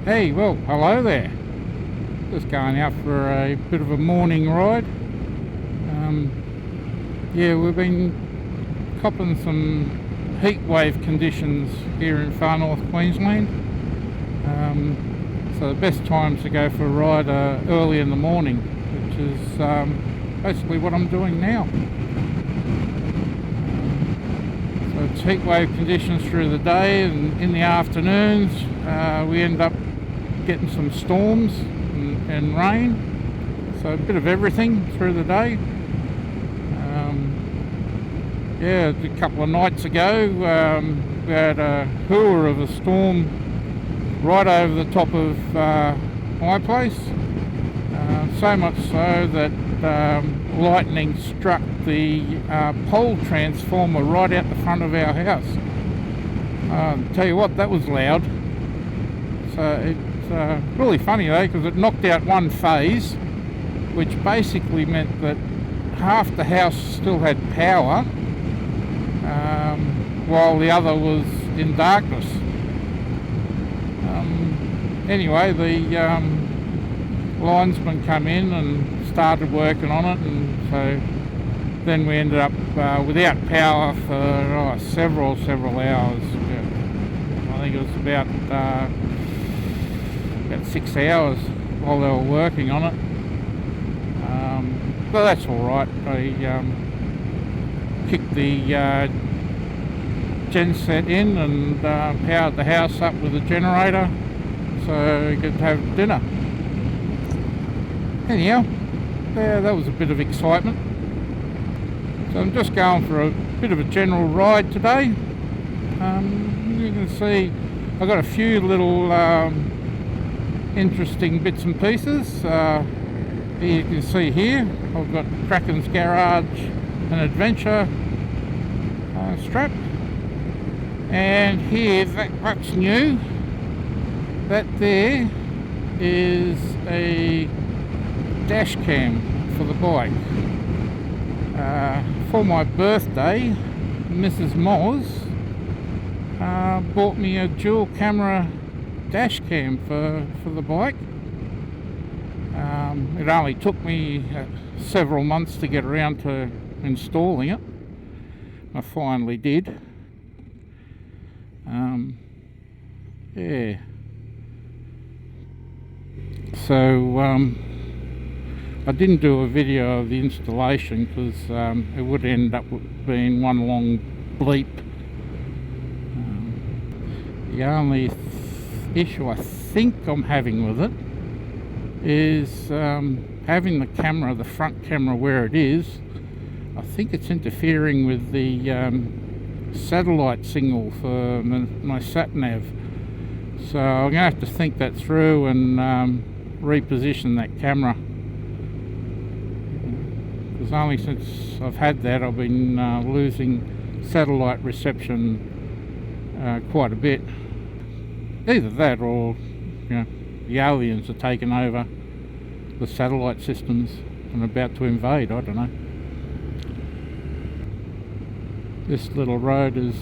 Hey, well, hello there. Just going out for a bit of a morning ride. Yeah, we've been copping some heat wave conditions here in far north Queensland. So the best times to go for a ride are early in the morning, which is basically what I'm doing now. So it's heat wave conditions through the day, and in the afternoons we end up getting some storms and rain, so a bit of everything through the day. Yeah, a couple of nights ago we had a hooer of a storm right over the top of my place, so much so that lightning struck the pole transformer right out the front of our house. Tell you what, that was loud. So it's really funny though, because it knocked out one phase, which basically meant that half the house still had power, while the other was in darkness. Anyway, the linesman come in and started working on it, and so then we ended up without power for several hours. Yeah. I think it was about 6 hours while they were working on it. But that's all right. They kicked the genset in and powered the house up with a generator so we could have dinner. Anyhow, yeah, that was a bit of excitement. So I'm just going for a bit of a general ride today. You can see I've got a few little interesting bits and pieces. You can see here I've got Kraken's Garage and Adventure strap, and here that's new. That there is a dash cam for the bike. For my birthday, Mrs. Moz bought me a dual camera dash cam for the bike. It only took me several months to get around to installing it. I finally did. Yeah. So I didn't do a video of the installation because it would end up being one long bleep. The only issue I think I'm having with it is having the camera, the front camera where it is. I think it's interfering with the satellite signal for my sat-nav. So I'm going to have to think that through and reposition that camera. Because only since I've had that I've been losing satellite reception quite a bit. Either that or, you know, the aliens are taking over the satellite systems and about to invade, I don't know. This little road is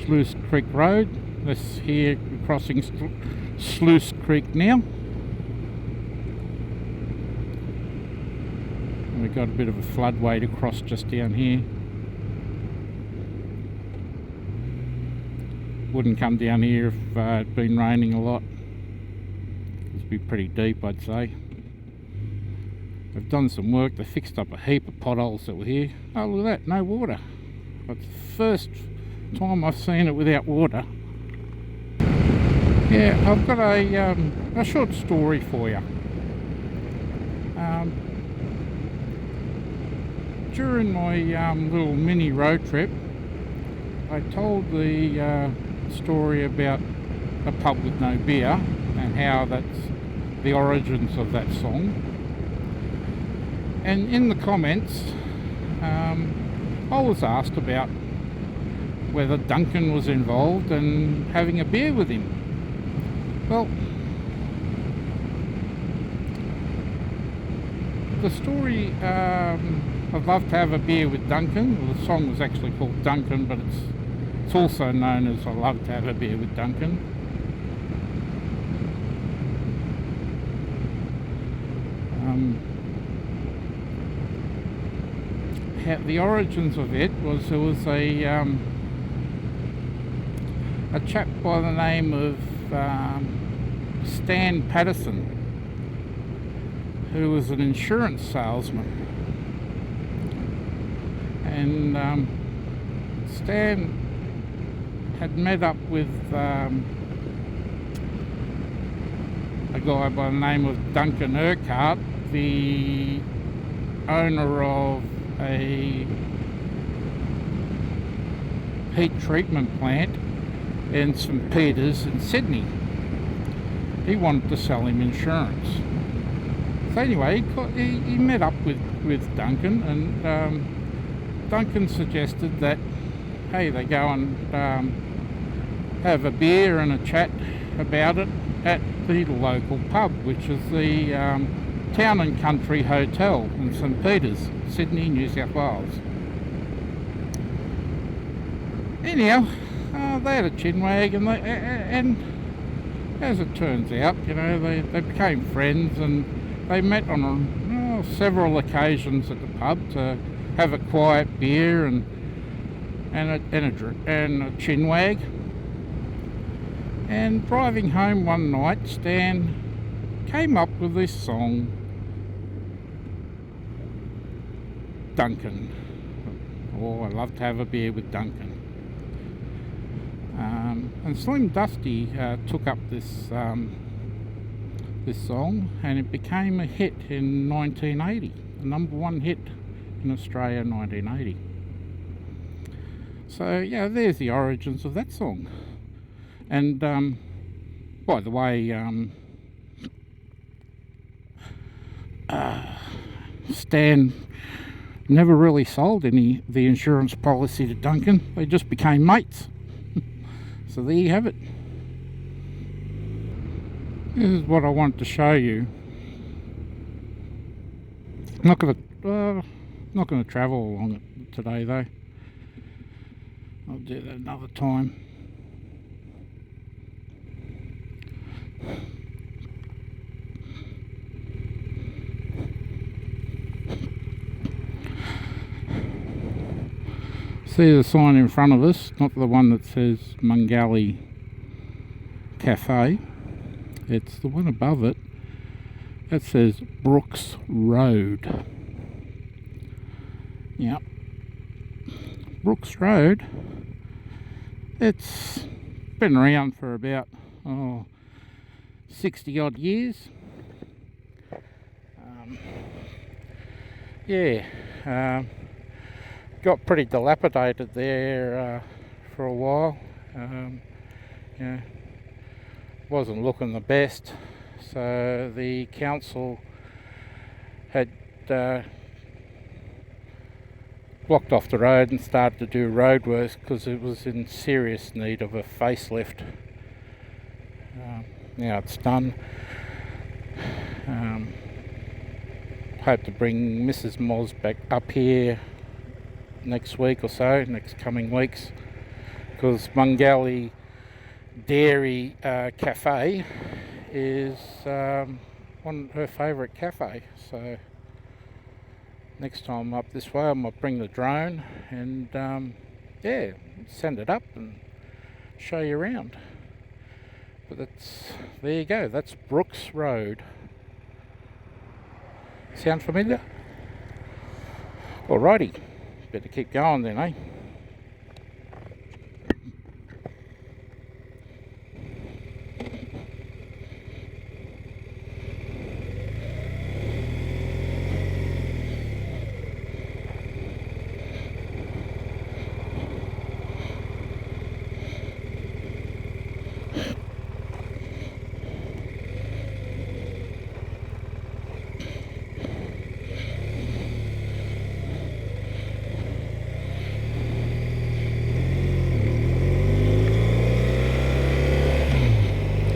Sluice Creek Road. This here crossing Sluice Creek now. And we've got a bit of a floodway to cross just down here. Wouldn't come down here if it'd been raining a lot. It'd be pretty deep, I'd say. They've done some work. They fixed up a heap of potholes that were here. Oh, look at that, no water. It's the first time I've seen it without water. Yeah, I've got a short story for you. During my little mini road trip, I told the story about a pub with no beer and how that's the origins of that song. And in the comments, I was asked about whether Duncan was involved and having a beer with him. Well, the story, I'd love to have a beer with Duncan. Well, the song was actually called Duncan, but it's also known as I love to have a beer with Duncan. the origins of it was there was a chap by the name of Stan Patterson, who was an insurance salesman, and Stan had met up with a guy by the name of Duncan, the owner of a heat treatment plant in St Peters in Sydney. He wanted to sell him insurance. So anyway, he met up with Duncan, and Duncan suggested that, hey, they go and have a beer and a chat about it at the local pub, which is the Town and Country Hotel in St Peters, Sydney, New South Wales. Anyhow, they had a chinwag, and as it turns out, you know, they became friends, and they met on several occasions at the pub to have a quiet beer and a chinwag. And driving home one night, Stan came up with this song, Duncan. Oh, I love to have a beer with Duncan. And Slim Dusty took up this song, and it became a hit in 1980, the #1 hit in Australia in 1980. So yeah, there's the origins of that song. And by the way, Stan never really sold the insurance policy to Duncan. They just became mates. So there you have it. This is what I wanted to show you. I'm not going to travel along it today though. I'll do that another time. See the sign in front of us, not the one that says Mungali Cafe. It's the one above it that says Brooks Road. Yep. Brooks Road. It's been around for about 60 odd years. Got pretty dilapidated there for a while. Wasn't looking the best, so the council had blocked off the road and started to do roadworks because it was in serious need of a facelift. Now it's done. Hope to bring Mrs. Moz back up here next week or so, next coming weeks, because Mungali Dairy Cafe is one of her favourite cafe. So next time up this way I might bring the drone and send it up and show you around. But there you go, that's Brooks Road. Sound familiar? Alrighty, better keep going then, eh?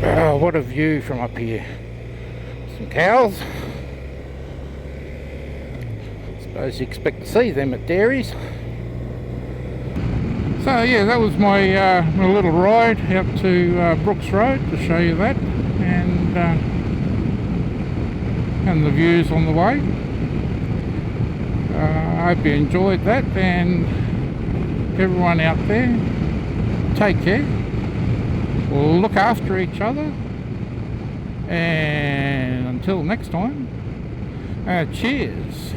Oh, what a view from up here. Some cows. Suppose you expect to see them at dairies. So yeah, that was my little ride out to Brooks Road to show you that. And and the views on the way. I hope you enjoyed that, and everyone out there, take care, look after each other, and until next time, cheers.